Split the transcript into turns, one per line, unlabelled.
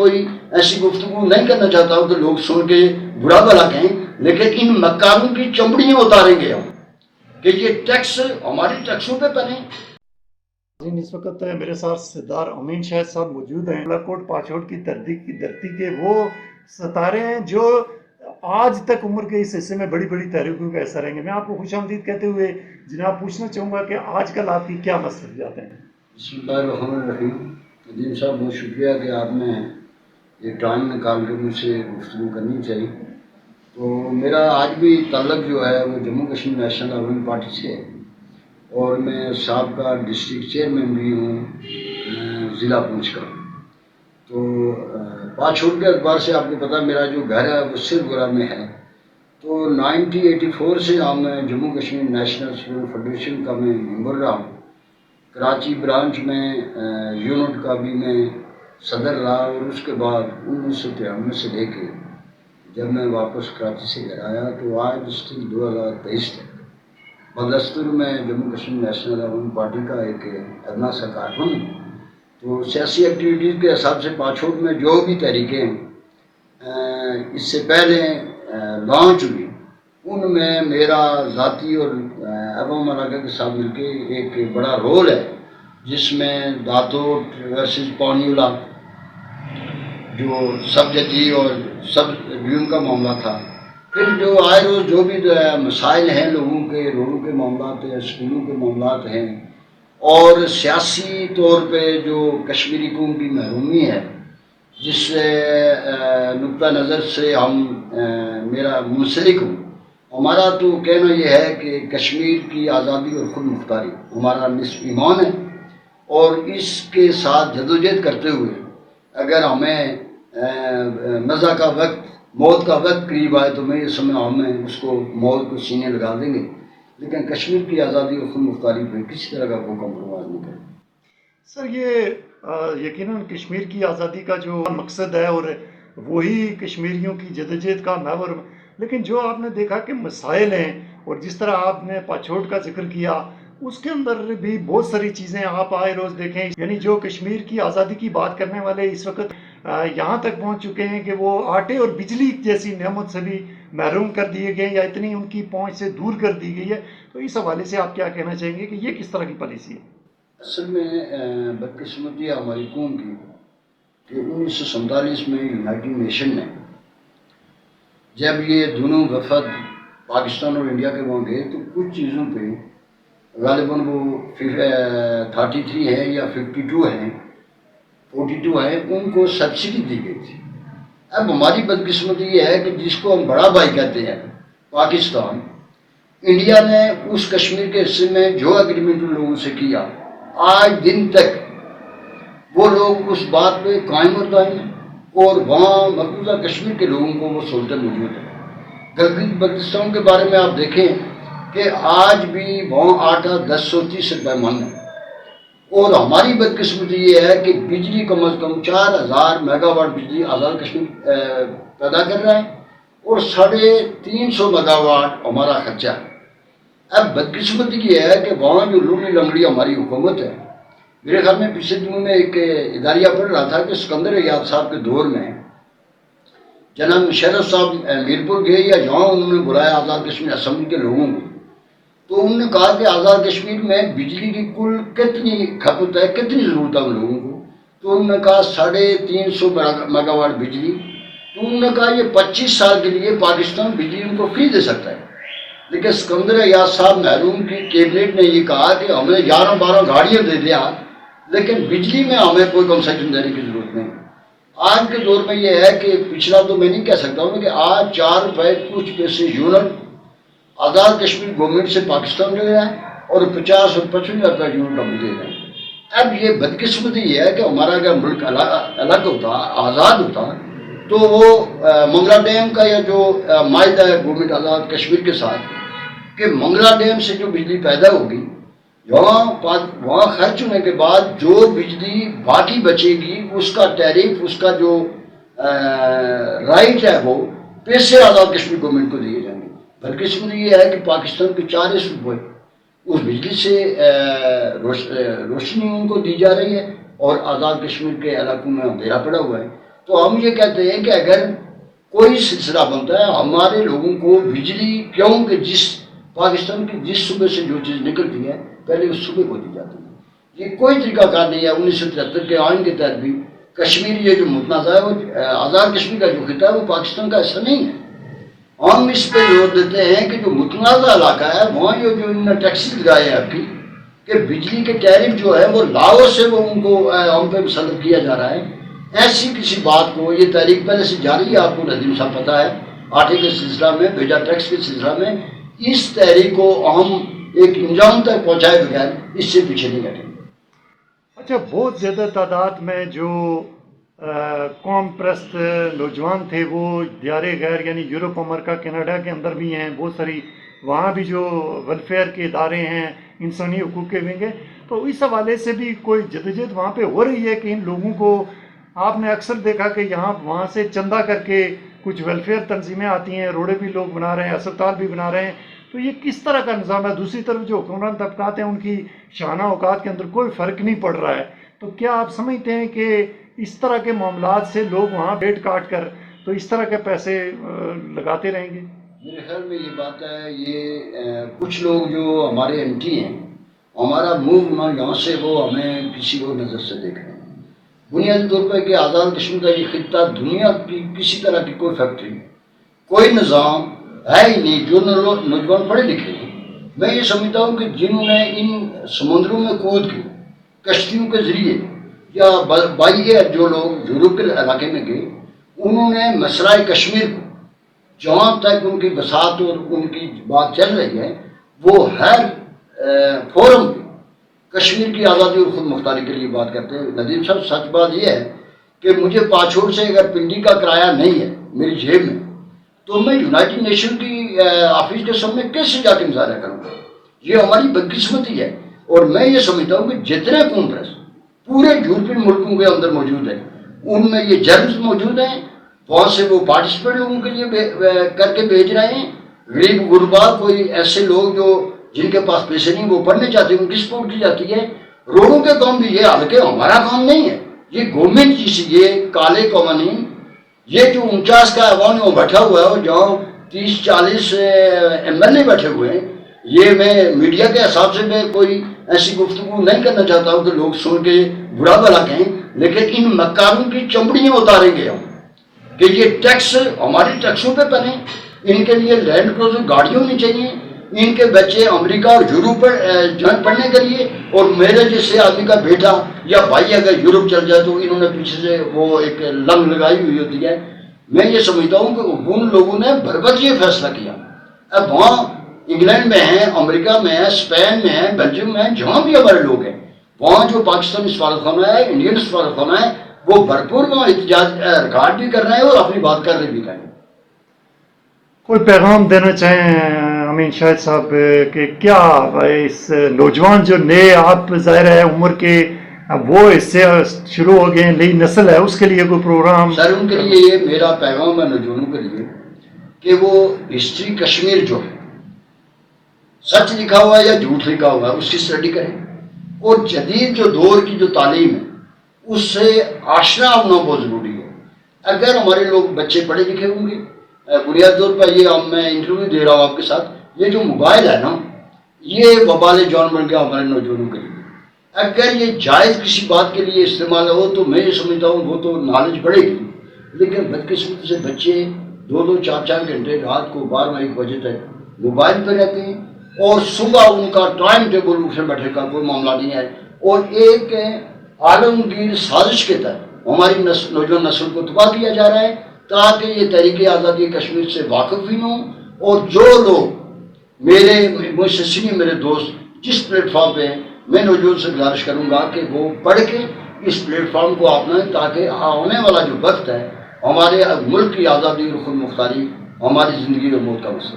کوئی ایسی گفتگو نہیں کرنا چاہتا ہوں کہ لوگ سن کے برا بھلا کہیں، لیکن ان مکاروں کی چمڑیاں اتاریں گے ہم کہ یہ ٹیکس ہماری ٹیکسوں پہ بنے۔
اس وقت میرے ساتھ سردار امین شاہد صاحب موجود ہیں، بالاکوٹ پاچوٹ کی دھرتی کے وہ ستارے ہیں جو آج تک عمر کے اس حصے میں بڑی بڑی تحریکوں کا حصہ رہیں گے۔ میں آپ کو خوش آمدید کہتے ہوئے جناب پوچھنا چاہوں گا کہ آج کل آپ کی کیا مصروفیات ہیں؟
بسم اللہ الرحمن الرحیم۔ ندیم صاحب بہت شکریہ کہ آپ نے یہ ٹائم نکال کے مجھ سے گفتگو کرنی چاہیے۔ تو میرا آج بھی تعلق جو ہے وہ جموں کشمیر نیشنل عوام پارٹی سے ہے، اور میں سابقہ ڈسٹرکٹ چیئرمین بھی ہوں ضلع پونچھ کا۔ تو پاچوٹ کے اعتبار سے آپ کو پتا میرا جو گھر ہے وہ سرگورہ میں ہے۔ تو 1984 سے میں Jammu Kashmir national student federation کا میں ممبر رہا ہوں۔ کراچی برانچ میں یونٹ کا بھی میں صدر رہا، اور اس کے بعد 1993 سے لے کے جب میں واپس کراچی سے گھر آیا تو آج اسٹل 2023 تک بدستور میں جموں کشمیر نیشنل عوام پارٹی کا ایک ادنا سا کارکن ہوں۔ تو سیاسی ایکٹیویٹیز کے حساب سے پاچوٹ میں جو بھی تحریکیں اس سے پہلے لانچ ہوئی، ان میں میرا ذاتی اور عوام علاقہ کے ساتھ مل کے ایک بڑا رول ہے، جس میں داتوٹ ورسز پانیولا جو سب ججی اور سب ڈویژن کا معاملہ تھا، پھر جو آئے روز جو بھی مسائل ہیں لوگوں کے معاملات ہیں، اسکولوں کے معاملات ہیں، اور سیاسی طور پہ جو کشمیری قوم کی محرومی ہے، جس نقطہ نظر سے میرا منسلک ہوں۔ ہمارا تو کہنا یہ ہے کہ کشمیر کی آزادی اور خود مختاری ہمارا نصف ایمان ہے، اور اس کے ساتھ جدوجہد کرتے ہوئے اگر ہمیں نزا کا وقت، موت کا وقت قریب آئے تو میں یہ سمجھا ہمیں اس کو موت کو سینے لگا دیں گے، لیکن کشمیر کی آزادی اور خود مختاری پہ کسی طرح کا کوئی کمپرومائز نہیں کریں۔
سر یہ یقیناً کشمیر کی آزادی کا جو مقصد ہے اور وہی کشمیریوں کی جدوجہد کا محور، لیکن جو آپ نے دیکھا کہ مسائل ہیں، اور جس طرح آپ نے پاچوٹ کا ذکر کیا اس کے اندر بھی بہت ساری چیزیں آپ آئے روز دیکھیں، یعنی جو کشمیر کی آزادی کی بات کرنے والے اس وقت یہاں تک پہنچ چکے ہیں کہ وہ آٹے اور بجلی جیسی نعمت سے بھی محروم کر دیے گئے، یا اتنی ان کی پہنچ سے دور کر دی گئی ہے۔ تو اس حوالے سے آپ کیا کہنا چاہیں گے کہ یہ کس طرح کی پالیسی ہے؟
اصل میں بدقسمتی ہے ہماری قوم کی کہ 1947 میں یونائٹڈ نیشن نے جب یہ دونوں وفد پاکستان اور انڈیا کے وہاں گئے تو کچھ چیزوں پہ غالباً وہ 33 ہیں یا 52 ہیں 42 ہیں، ان کو سبسڈی دی گئی تھی۔ اب ہماری بدقسمتی یہ ہے کہ جس کو ہم بڑا بھائی کہتے ہیں پاکستان، انڈیا نے اس کشمیر کے حصے میں جو ایگریمنٹ ان لوگوں سے کیا، آج دن تک وہ لوگ اس بات پہ قائم اور دائم ہیں، اور وہاں مقبوضہ کشمیر کے لوگوں کو وہ سہولتیں موجود ہیں۔ گلگت بلتستان کے بارے میں آپ دیکھیں کہ آج بھی وہاں آٹا 1030 روپے من ہے، اور ہماری بدقسمتی یہ ہے کہ بجلی کم از کم 4000 میگا واٹ بجلی آزاد کشمیر پیدا کر رہا ہے، اور 350 میگا واٹ ہمارا خرچہ ہے۔ اب بدقسمتی یہ ہے کہ وہاں جو لوڑی لنگڑی ہماری حکومت ہے، میرے خیال میں پچھلے دنوں میں ایک اداریہ پڑھ رہا تھا کہ سکندر ایاز صاحب کے دور میں جناب مشرف صاحب میرپور گئے، یا جہاں انہوں نے بلایا آزاد کشمیر اسمبلی کے لوگوں کو، تو انہوں نے کہا کہ آزاد کشمیر میں بجلی کی کل کتنی کھپت ہے، کتنی ضرورت ہے ان لوگوں کو، تو انہوں نے کہا 350 میگا واٹ بجلی۔ تو انہوں نے کہا یہ 25 سال کے لیے پاکستان بجلی ان کو فری دے سکتا ہے، لیکن سکندر ایاز صاحب محروم کی کیبنٹ نے یہ کہا کہ ہمیں 11-12 گاڑیاں دے دیا، لیکن بجلی میں ہمیں کوئی کنسیشن دینے کی ضرورت نہیں۔ آج کے دور میں یہ ہے کہ پچھلا تو میں نہیں کہہ سکتا ہوں کہ آج 4 روپے کچھ پیسے یونٹ آزاد کشمیر گورنمنٹ سے پاکستان لے رہا ہے، اور 50 اور 55 روپے یونٹ ہم دے رہے ہیں۔ اب یہ بدقسمتی یہ ہے کہ ہمارا اگر ملک الگ ہوتا، آزاد ہوتا، تو وہ منگلا ڈیم کا یا جو معاہدہ ہے گورنمنٹ آزاد کشمیر کے ساتھ کہ منگلا ڈیم سے جو بجلی پیدا ہوگی، وہاں خرچ ہونے کے بعد جو بجلی باقی بچے گی اس کا ٹیرف، اس کا جو رائٹ ہے، وہ پیسے آزاد کشمیر گورنمنٹ کو دیے جائیں گے۔ بدقسمتی یہ ہے کہ پاکستان کے 40 روپے اس بجلی سے روشنی ان کو دی جا رہی ہے، اور آزاد کشمیر کے علاقوں میں اندھیرا پڑا ہوا ہے۔ تو ہم یہ کہتے ہیں کہ اگر کوئی سلسلہ بنتا ہے ہمارے لوگوں کو بجلی کیوں کہ جس پاکستان کی جس صوبے سے جو چیز نکلتی ہے پہلے اس صوبے کو دی جاتی ہے. یہ کوئی طریقہ کار نہیں ہے. 1973 کے آئین کے تحت بھی کشمیر یہ جو متنازع ہے وہ آزاد کشمیر کا جو خطہ ہے وہ پاکستان کا حصہ نہیں ہے. ہم اس پہ زور دیتے ہیں کہ جو متنازع علاقہ ہے وہاں یہ جو انہوں نے ٹیکس لگائے ہیں آپ کی کہ بجلی کے ٹیرف جو ہے وہ لاہور سے وہ ان کو ہم پہ مسلط کیا جا رہا ہے. ایسی کسی بات کو یہ تحریک پہلے سے جاری ہے, آپ کو ندیم صاحب پتہ ہے, آٹے کے سلسلہ میں بھیجا ٹیکس کے سلسلہ میں, اس تحریک کو ہم ایک انجام تک پہنچائے بغیر اس سے پیچھے نہیں ہٹیں گے.
اچھا, بہت زیادہ تعداد میں جو قوم پرست نوجوان تھے وہ دیار غیر یعنی یورپ, امریکہ, کینیڈا کے اندر بھی ہیں, بہت ساری وہاں بھی جو ویلفیئر کے ادارے ہیں, انسانی حقوق کے ونگ ہیں, تو اس حوالے سے بھی کوئی جدوجہد وہاں پہ ہو رہی ہے کہ ان لوگوں کو آپ نے اکثر دیکھا کہ یہاں وہاں سے چندہ کر کے کچھ ویلفیئر تنظیمیں آتی ہیں, روڈیں بھی لوگ بنا رہے ہیں, اسپتال بھی بنا رہے ہیں, تو یہ کس طرح کا نظام ہے؟ دوسری طرف جو حکمران طبقات ہیں ان کی شانہ اوقات کے اندر کوئی فرق نہیں پڑ رہا ہے, تو کیا آپ سمجھتے ہیں کہ اس طرح کے معاملات سے لوگ وہاں بیٹ کاٹ کر تو اس طرح کے پیسے لگاتے رہیں گے؟
میرے خیال میں یہ بات ہے, یہ کچھ لوگ جو ہمارے اینٹی ہیں, ہمارا موو یہاں سے وہ ہمیں کسی اور نظر سے دیکھ رہے ہیں. بنیادی طور پر کہ آزاد کشمیر کا یہ خطہ دنیا کی کسی طرح کی کوئی فیکٹری, کوئی نظام ہے ہی نہیں. جو نوجوان پڑھے لکھے ہیں, میں یہ سمجھتا ہوں کہ جنہوں نے ان سمندروں میں کود کے کشتیوں کے ذریعے یا بائی ایئر جو لوگ یورپ کے علاقے میں گئے, انہوں نے مسئلہ کشمیر کو جہاں تک ان کی بساط اور ان کی بات چل رہی ہے وہ ہر فورم پہ کشمیر کی آزادی اور خود مختاری کے لیے بات کرتے ہیں. ندیم صاحب, سچ بات یہ ہے کہ مجھے پاچھوڑ سے اگر پنڈی کا کرایہ نہیں ہے میری جیب میں تو میں یونائٹڈ نیشن کی آفس کے سامنے کیسے جا کے مظاہرہ کروں گا؟ یہ ہماری بدقسمتی ہے. اور میں یہ سمجھتا ہوں کہ جتنے قوم پرست پورے یورپین ملکوں کے اندر موجود ہیں ان میں یہ جرمز موجود ہیں, وہاں سے وہ پارٹیسپیٹ لوگوں کے لیے کر کے بھیج رہے ہیں. غریب غربا کوئی ایسے لوگ جو جن کے پاس پیسے نہیں وہ پڑھنے چاہتے ہیں ان کی سپورٹ کی جاتی ہے. روڈوں کے کام بھی یہ حالانکہ ہمارا کام نہیں ہے, یہ گورنمنٹ کی سی, یہ کالے قوانین, یہ جو 49 کا ایوان وہ بیٹھا ہوا ہے اور جہاں 30-40 MLA بیٹھے ہوئے ہیں, یہ میں میڈیا کے حساب سے میں کوئی ایسی گفتگو نہیں کرنا چاہتا ہوں کہ لوگ سن کے برا بھلا کہیں, لیکن ان مکاروں کی چمڑیاں اتاریں گے ہم کہ یہ ٹیکس ہماری ٹیکسوں پہ بنے. ان کے لیے لینڈ کروزر گاڑیاں ہونی چاہیے, ان کے بچے امریکہ اور یورپ پر جان پڑھنے کے لیے, اور میرے جیسے آدمی کا بیٹا یا بھائی اگر یورپ چل جائے تو انہوں نے پیچھے سے وہ ایک لنگ لگائی ہوئی ہوتی ہے. میں یہ سمجھتا ہوں کہ ان لوگوں نے بربت یہ فیصلہ کیا. اب وہاں انگلینڈ میں ہیں, امریکہ میں ہیں, اسپین میں ہیں, بیلجیم میں ہیں, جہاں بھی ہمارے لوگ ہیں, وہاں جو پاکستانی سفارتخانہ ہے, انڈین سفارتخانہ ہے, وہ بھرپور وہاں احتجاج ریکارڈ بھی کر رہے ہیں اور اپنی بات کر رہے بھی ہیں.
کوئی پیغام دینا چاہیں امین شاہد صاحب کہ کیا اس نوجوان جو نئے آپ ظاہر ہے عمر کے وہ اس سے شروع ہو گئے, نئی نسل ہے, اس کے لیے کوئی پروگرام؟
سر ان کے لیے یہ میرا پیغام ہے نوجوانوں کے لیے کہ وہ ہسٹری کشمیر جو ہے سچ لکھا ہوا ہے یا جھوٹ لکھا ہوا ہے اس کی اسٹڈی کریں, اور جدید جو دور کی جو تعلیم ہے اس سے آشنا ہونا بہت ضروری ہے. اگر ہمارے لوگ بچے پڑھے لکھے ہوں گے, بنیادی طور پر یہ میں انٹرویو دے رہا ہوں آپ کے ساتھ, یہ جو موبائل ہے نا یہ وبال جان بن گیا ہمارے نوجوانوں کے لیے. اگر یہ جائز کسی بات کے لیے استعمال ہو تو میں یہ سمجھتا ہوں وہ تو نالج بڑھے گی, لیکن بدقسمتی سے بچے 2-2, 4-4 گھنٹے رات کو 12-1 بجے تک موبائل پہ رہتے ہیں, اور صبح ان کا ٹائم ٹیبل اٹھنے بیٹھنے کا کوئی معاملہ نہیں ہے, اور ایک عالمگیر سازش کے تحت ہماری نوجوان نسل کو تباہ کیا جا رہا ہے تاکہ یہ تحریک آزادی کشمیر سے واقف بھی ہوں. اور جو لوگ مجھ سے سینئر میرے دوست جس پلیٹ فارم پہ ہیں, میں نوجوان سے گزارش کروں گا کہ وہ پڑھ کے اس پلیٹ فارم کو اپنائیں تاکہ آنے والا جو وقت ہے ہمارے ملک کی آزادی اور خود مختاری ہماری زندگی اور موت کا مسئلہ